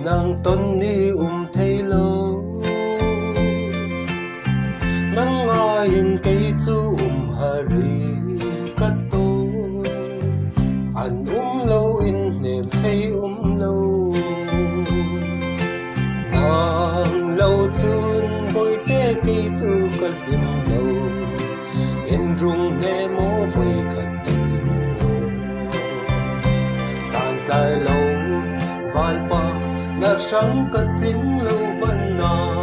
nàng tôn ni thấy lâu nắng ngồi in cây chu harin cắt tô anh lâu in niềm thấy lâu nàng lâu chun bôi té cây chu cắt hiểm lâu in rung nghe mố vui khăn tình sang tay lâu vai pa na sáng cất tiếng lâu ban na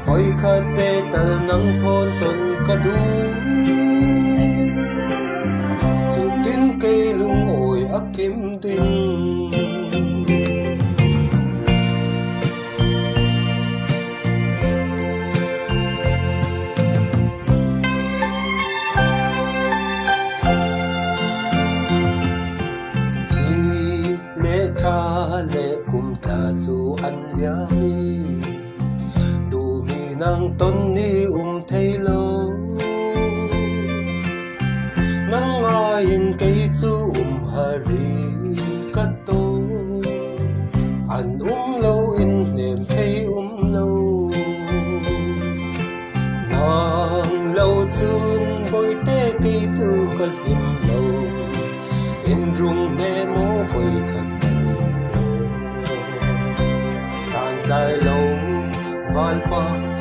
voi khát tê tờ nắng thôn tuần cả đu chú tin cây lung ổi ác kiếm tin lệ tha lệ cùng ta chú ăn yami nàng tôn ni thấy lâu nắng ngồi in cây chu harin cắt tô anh lâu in niềm thấy lâu nàng lâu chun bôi té cây chu cắt hiểm lâu in rung nghe mố vui khăn tình sang trái lâu vai pa